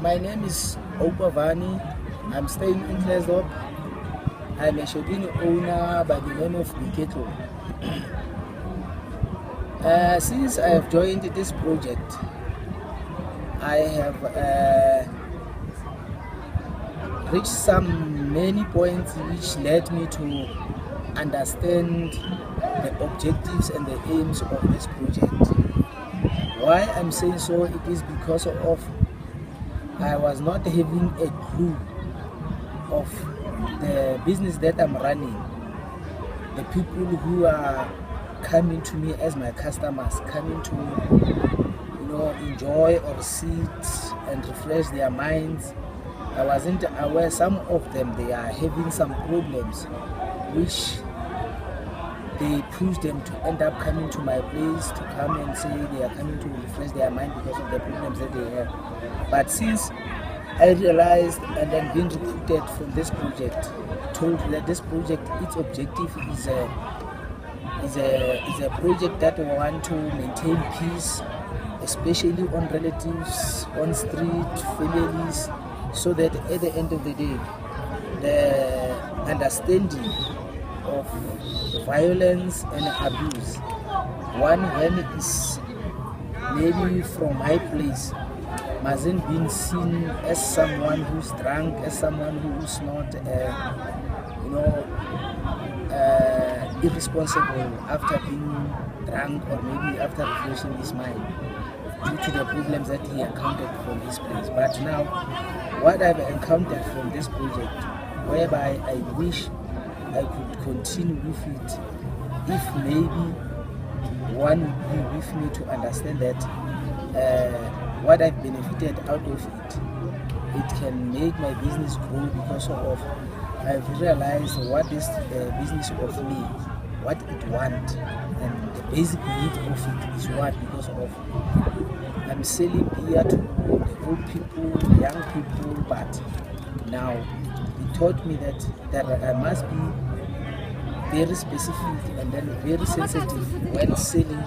My name is Tavern. I'm staying in Lesop. I'm a shopping owner by the name of Biketo. Since I have joined this project, I have reached some many points which led me to understand the objectives and the aims of this project. Why I'm saying so, it is because of I was not having a clue of the business that I'm running. The people who are coming to me as my customers, coming to enjoy or sit and refresh their minds. I wasn't aware some of them they are having some problems which they push them to end up coming to my place to come and say they are coming to refresh their mind because of the problems that they have. But since I realized and then being recruited from this project, told that this project, its objective is a project that we want to maintain peace, especially on relatives, on street, families, so that at the end of the day, the understanding of violence and abuse, one when it is maybe from my place, mustn't be seen as someone who's drunk, as someone who's not irresponsible after being drunk or maybe after refreshing his mind due to the problems that he encountered from this place. But now, what I've encountered from this project, whereby I wish I could continue with it, if maybe one would be with me to understand that what I've benefited out of it can make my business grow because of I've realized what this business of me, what it wants, and the basic need of it is what, because of I'm selling beer to the old people, the young people, but now it taught me that I must be very specific and then very sensitive when selling.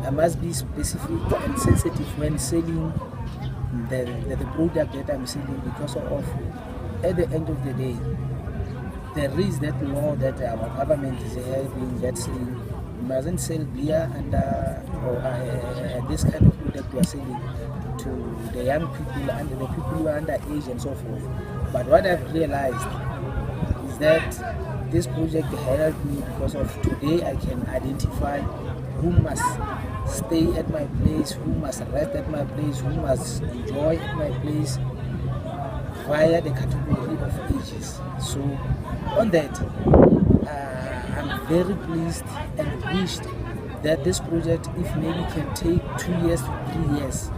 I must be specific and sensitive when selling the product that I'm selling, because of at the end of the day, there is that law that our government is having that saying you mustn't sell beer and this kind of product you are selling to the young people and the people who are underage and so forth. But what I've realized is that this project helped me because of today I can identify who must stay at my place, who must rest at my place, who must enjoy at my place via the category of ages. So on that, I'm very pleased and wished that this project, if maybe can take 2 years to 3 years,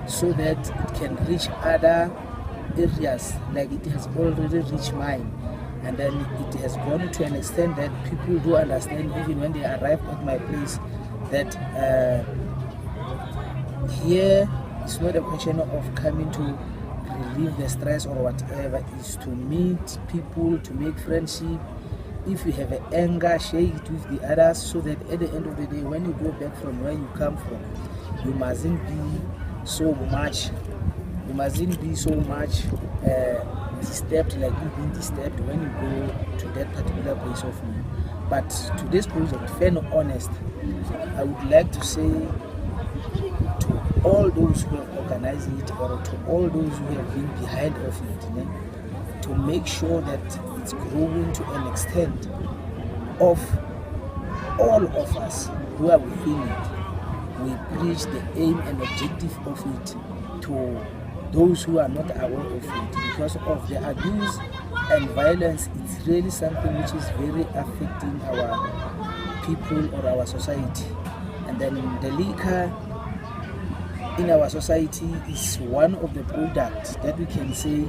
so that it can reach other areas like it has already reached mine. And then it has gone to an extent that people do understand, even when they arrive at my place, that here it's not a question of coming to relieve the stress or whatever. It's to meet people, to make friendship. If you have an anger, share it with the others, so that at the end of the day, when you go back from where you come from, you mustn't be so much disturbed like you've been disturbed when you go to that particular place of me. But to this project, fair and honest, I would like to say to all those who have organized it, or to all those who have been behind of it, to make sure that it's growing to an extent of all of us who are within it. We preach the aim and objective of it to those who are not aware of it, because of the abuse and violence. It's really something which is very affecting our people or our society. And then the liquor in our society is one of the products that we can say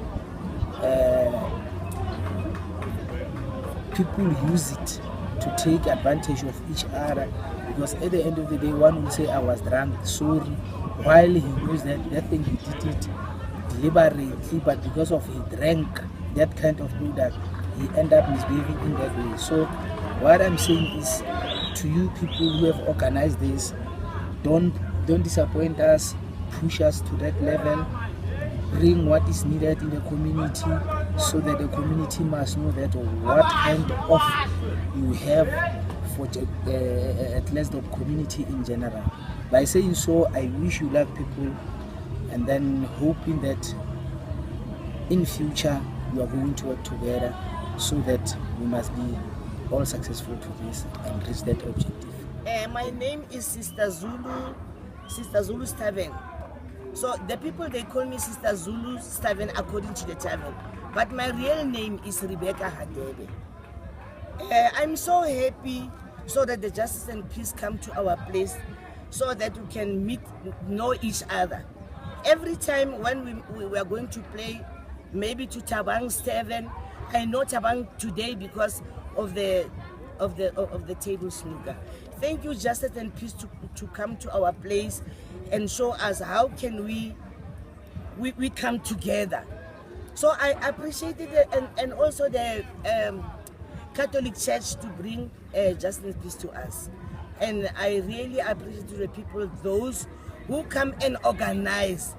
people use it to take advantage of each other, because at the end of the day, one will say I was drunk, sorry, while he knows that thing he did it deliberately, but because of he drank that kind of product, he ended up misbehaving in that way. So what I'm saying is, to you people who have organized this, don't disappoint us, push us to that level. bring what is needed in the community, so that the community must know that what kind of you have for at least the community in general. By saying so, I wish you luck, people, and then hoping that in future we are going to work together, so that we must be all successful to this and reach that objective. My name is Sister Zulu's Tavern. So the people, they call me Sister Zulu's Tavern according to the tavern. But my real name is Rebecca Hadebe. I'm so happy so that the justice and peace come to our place, so that we can know each other. Every time when we are going to play, maybe to Tavern's Tavern, I know Tavern today because of the table snooker. Thank you, Justice and Peace, to come to our place and show us how can we come together. So I appreciate it, and also the Catholic Church to bring Justice and Peace to us. And I really appreciate the people, those who come and organize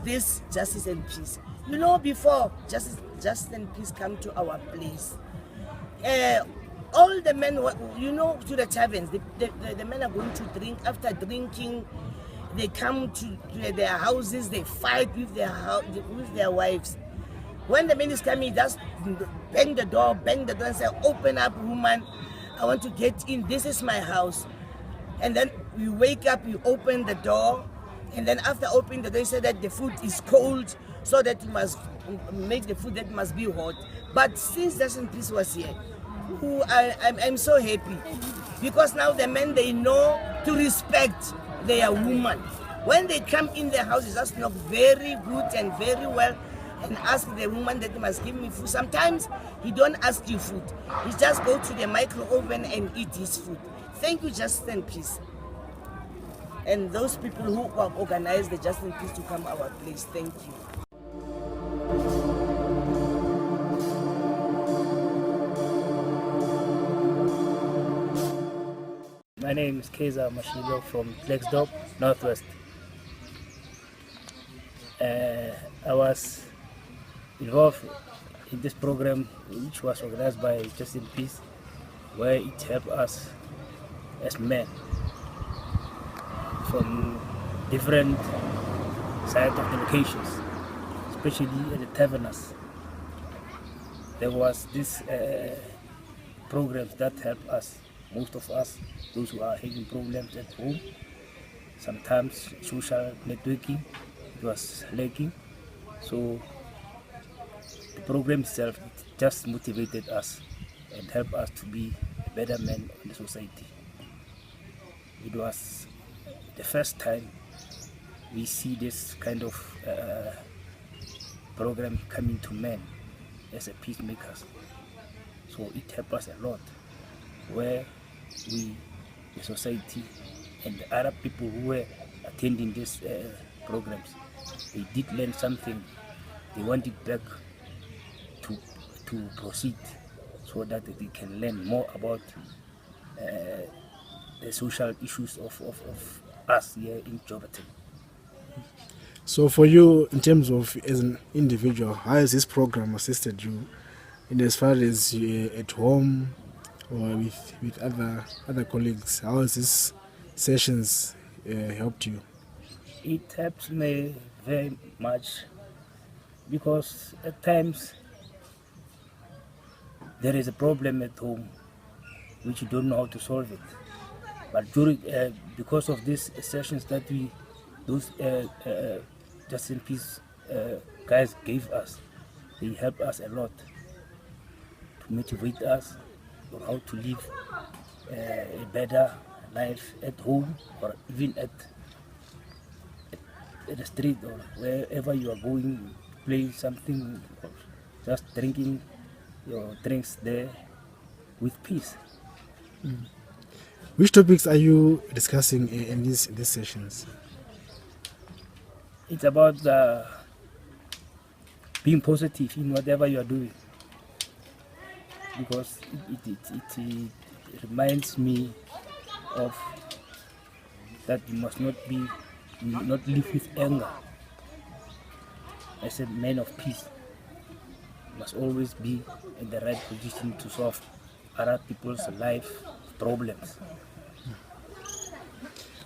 this Justice and Peace. You know, before Justice and Peace come to our place, all the men, you know, to the taverns, the men are going to drink. After drinking, they come to their houses, they fight with their wives. When the men is coming, just bang the door and say, open up, woman, I want to get in, this is my house. And then you wake up, you open the door, and then after opening the door, you say that the food is cold, so that you must make the food that must be hot. But since Justice and Peace was here, I'm so happy, because now the men, they know to respect their woman. When they come in their house, they just knock very good and very well and ask the woman that he must give me food. Sometimes he don't ask you food. He just go to the micro oven and eat his food. Thank you, Justice and Peace. And those people who have organized the Justice and Peace to come our place, thank you. My name is Keza Mashilo from Flexdorp, Northwest. I was involved in this program, which was organized by Justice and Peace, where it helped us as men from different sides of the locations, especially at the taverns. There was this programs that helped us, most of us, those who are having problems at home. Sometimes social networking, it was lacking. So the program itself just motivated us and helped us to be a better man in the society. It was the first time we see this kind of program coming to men as a peacemakers. So it helped us a lot, where we, the society, and the other people who were attending these programs, they did learn something. They wanted back to proceed, so that they can learn more about the social issues of us here in Joburg. So for you, in terms of as an individual, how has this program assisted you in as far as at home or with other colleagues? How has these sessions helped you? It helps me very much, because at times there is a problem at home which you don't know how to solve it. But during because of these sessions that those Justice and Peace guys gave us, they helped us a lot to motivate us on how to live a better life at home, or even at the street, or wherever you are going, playing something, or just drinking your drinks there with peace. Mm. Which topics are you discussing in these sessions? It's about being positive in whatever you are doing, because it reminds me of that you must not live with anger, as a man of peace, must always be in the right position to solve other people's life problems.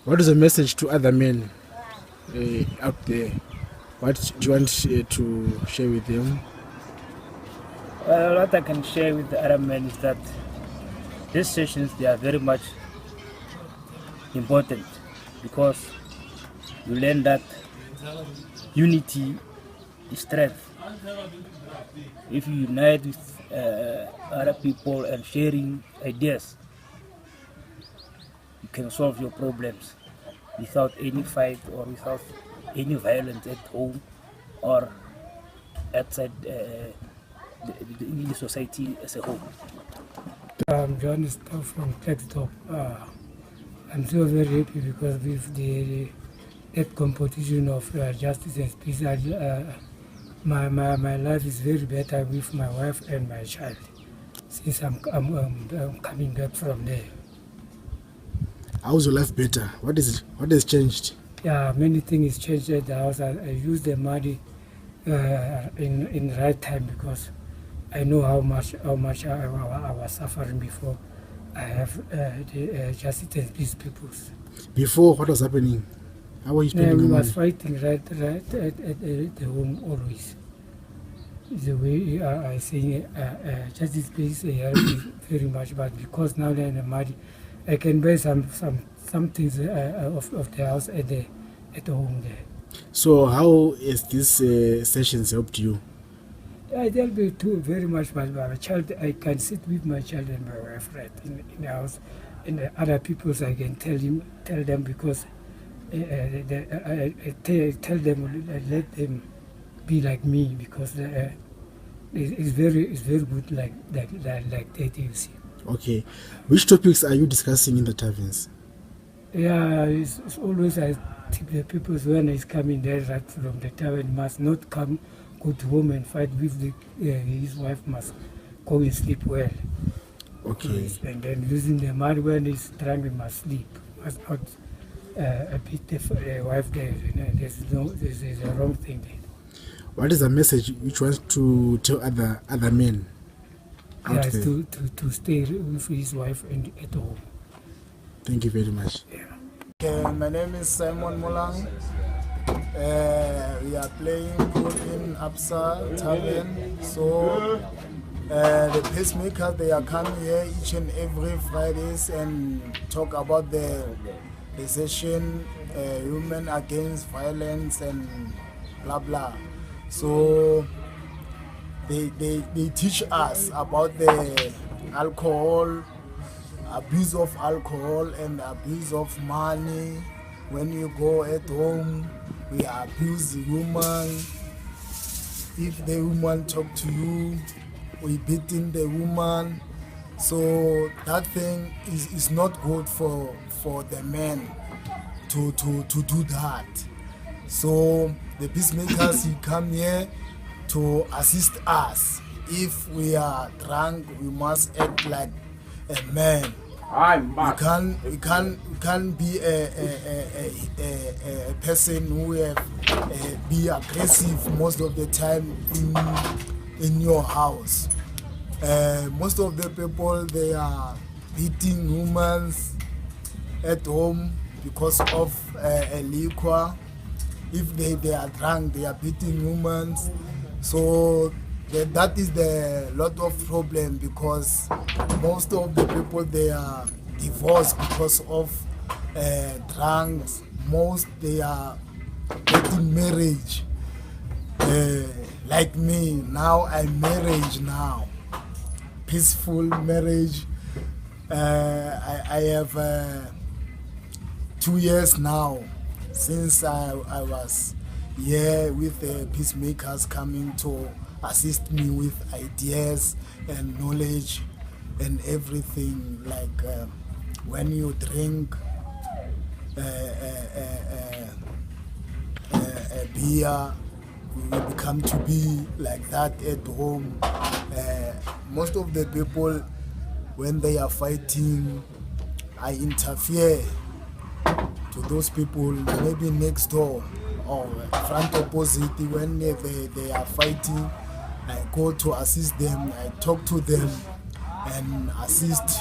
What is the message to other men out there? What do you want to share with them? Well, what I can share with the other men is that these sessions, they are very much important, because you learn that unity is strength. If you unite with other people and sharing ideas, you can solve your problems without any fight or without any violence at home or outside in the society as a whole. I'm John Staff from Textop. I'm so very happy because with that competition of justice and peace, my life is very better with my wife and my child since I'm coming back from there. How's your life better? What has changed? Yeah, many things changed at the house. I use the money in the right time because I know how much I was suffering before I have the justice and peace peoples. Before, what was happening? How were you spending We your was money? fighting right at the home always. The way I say justice peace helped me very much, but because now they're in the money, I can buy some things of the house at the home there. So how has this sessions helped you? It helped me too very much. My child, I can sit with my child and my wife right in the house, and the other peoples I can tell them because I tell them, let them be like me because it's very good like that, you see. Okay. Which topics are you discussing in the taverns? Yeah, it's always I think the people when he's coming there right from the tavern must not go to home and fight with his wife, must go and sleep well. Okay. And then using the man when he's drunk, he must sleep, must not beat the wife there. There's a wrong thing there. What is the message which you want to tell other men out Yeah, there? to stay with his wife and at home. Thank you very much. Okay, my name is Simon Molang. We are playing pool in Absa Tavern. So the pacemakers, they are coming here each and every Fridays and talk about the session, women against violence and blah blah. So they teach us about the alcohol, abuse of alcohol and abuse of money. When you go at home, we abuse the woman. If the woman talk to you, we beating the woman. So that thing is not good for the men to do that. So the peacemakers, he come here to assist us. If we are drunk, we must act like a man. We can't be a person who have be aggressive most of the time in your house. Most of the people, they are beating women at home because of liquor. If they are drunk, they are beating women. So that is the lot of problem because most of the people, they are divorced because of drunks. Most they are getting marriage. Like me now, I'm married now, peaceful marriage. I have 2 years now since I was here with the peacemakers coming to assist me with ideas and knowledge and everything. Like when you drink a beer, we become to be like that at home. Most of the people, when they are fighting, I interfere to those people maybe next door or front opposite when they are fighting. I go to assist them, I talk to them and assist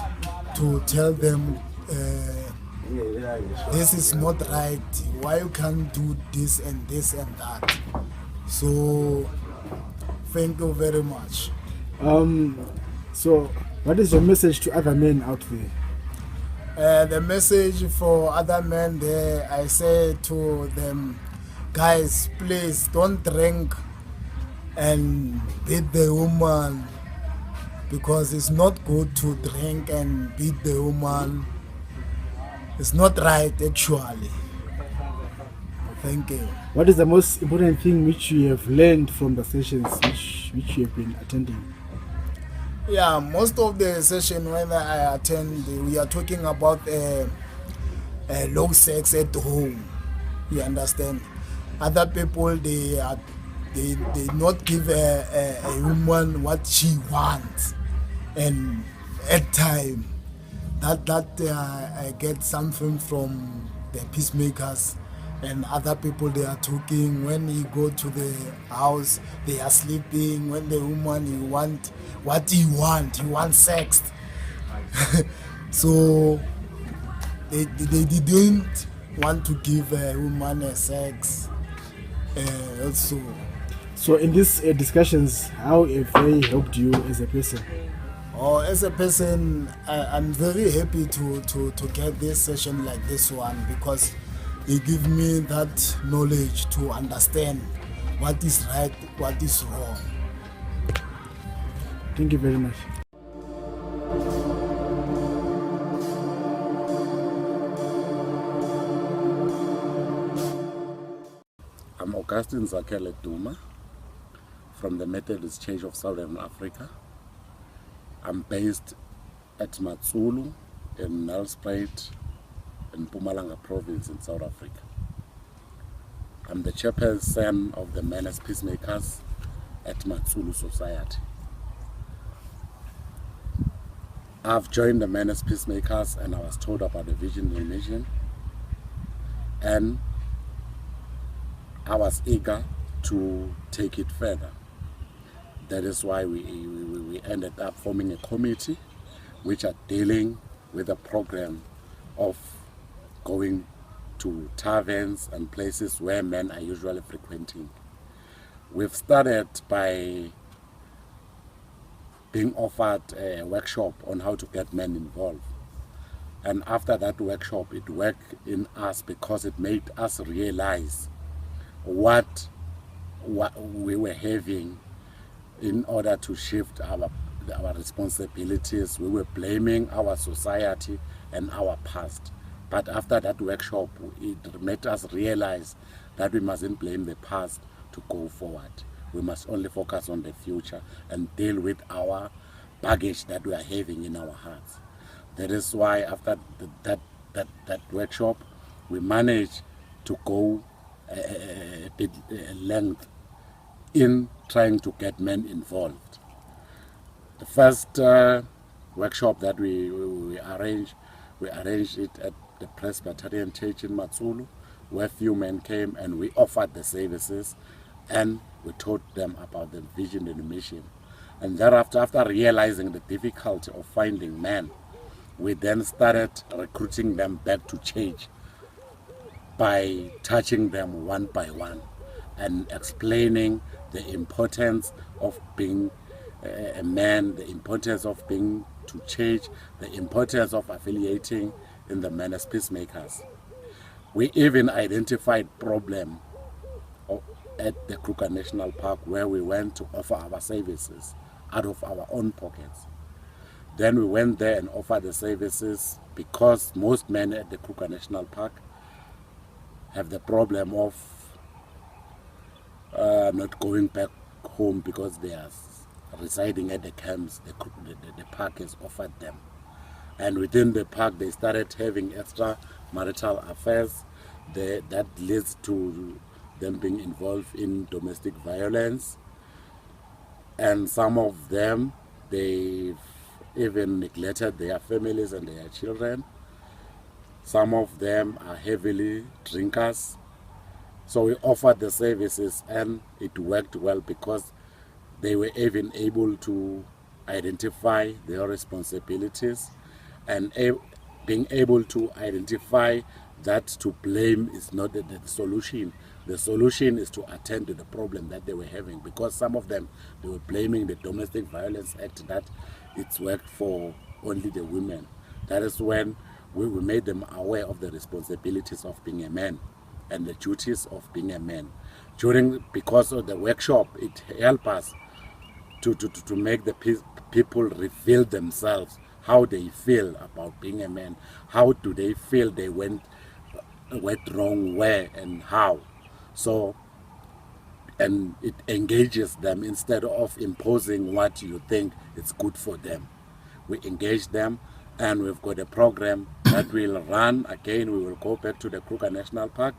to tell them this is not right, why you can't do this and that. So thank you very much. So what is your message to other men out there? The message for other men there, I say to them, guys, please don't drink and beat the woman, because it's not good to drink and beat the woman. It's not right actually. Thank you. What is the most important thing which you have learned from the sessions which you have been attending? Yeah, most of the session when I attend, we are talking about low sex at home. You understand? Other people, they not give a woman what she wants, and at time that I get something from the peacemakers. And other people, they are talking. When you go to the house, they are sleeping. When the woman, you want what you want sex. So they didn't want to give a woman a sex also. So in these discussions, how have they helped you as a person? As a person, I'm very happy to get this session like this one, because they give me that knowledge to understand what is right, what is wrong. Thank you very much. I'm Augustine Zakele Duma from the Methodist Church of Southern Africa. I'm based at Matsulu in Nelspruit in Mpumalanga province in South Africa. I'm the chairperson of the Men as Peacemakers at Matsulu Society. I've joined the Men as Peacemakers and I was told about the vision and mission, and I was eager to take it further. That is why we ended up forming a committee which are dealing with a program of going to taverns and places where men are usually frequenting. We've started by being offered a workshop on how to get men involved. And after that workshop, it worked in us because it made us realize what we were having in order to shift our responsibilities. We were blaming our society and our past. But after that workshop, it made us realize that we mustn't blame the past to go forward. We must only focus on the future and deal with our baggage that we are having in our hearts. That is why after that workshop, we managed to go a bit length in trying to get men involved. The first workshop that we arranged it at the Presbyterian Church in Matsulu, where few men came and we offered the services and we taught them about the vision and the mission. And thereafter, after realizing the difficulty of finding men, we then started recruiting them back to church by touching them one by one and explaining the importance of being a man, the importance of being to church, the importance of affiliating in the Men as Peacemakers. We even identified problem at the Kruger National Park, where we went to offer our services out of our own pockets. Then we went there and offered the services because most men at the Kruger National Park have the problem of not going back home because they are residing at the camps the park has offered them. And within the park, they started having extra marital affairs that leads to them being involved in domestic violence. And some of them, they've even neglected their families and their children. Some of them are heavily drinkers. So we offered the services and it worked well because they were even able to identify their responsibilities and being able to identify that to blame is not the solution. The solution is to attend to the problem that they were having, because some of them, they were blaming the Domestic Violence Act that it's worked for only the women. That is when we made them aware of the responsibilities of being a man and the duties of being a man. Because of the workshop, it helped us to make the people reveal themselves, how they feel about being a man, how do they feel they went wrong, where and how. So, and it engages them instead of imposing what you think is good for them. We engage them, and we've got a program that will run. Again, we will go back to the Kruger National Park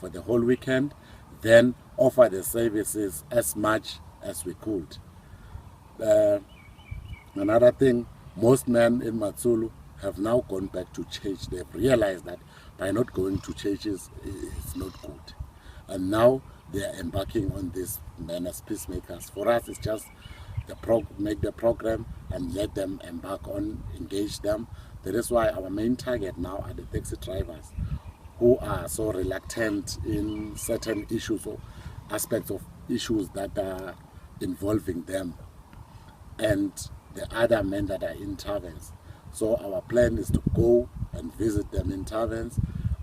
for the whole weekend, then offer the services as much as we could. Another thing, most men in Matsulu have now gone back to church. They've realized that by not going to churches, it's not good. And now they are embarking on this men as peacemakers. For us, it's just make the program and let them embark on, engage them. That is why our main target now are the taxi drivers who are so reluctant in certain issues or aspects of issues that are involving them, and the other men that are in taverns. So our plan is to go and visit them in taverns,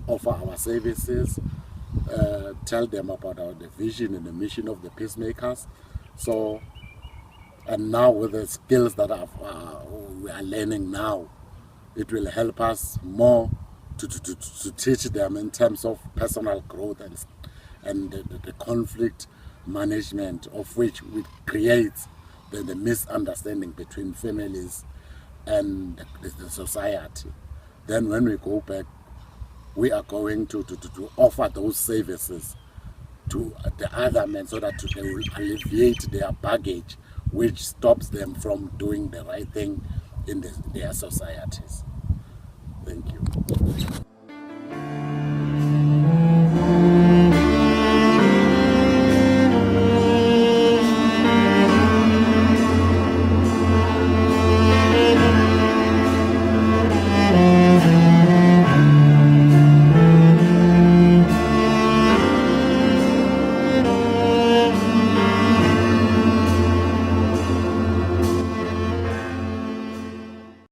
offer our services, tell them about the vision and the mission of the peacemakers. So, and now with the skills that we are learning now, it will help us more to teach them in terms of personal growth and the conflict management, of which we create the misunderstanding between families and the society. Then when we go back, we are going to offer those services to the other men so that they will alleviate their baggage, which stops them from doing the right thing in their societies. Thank you.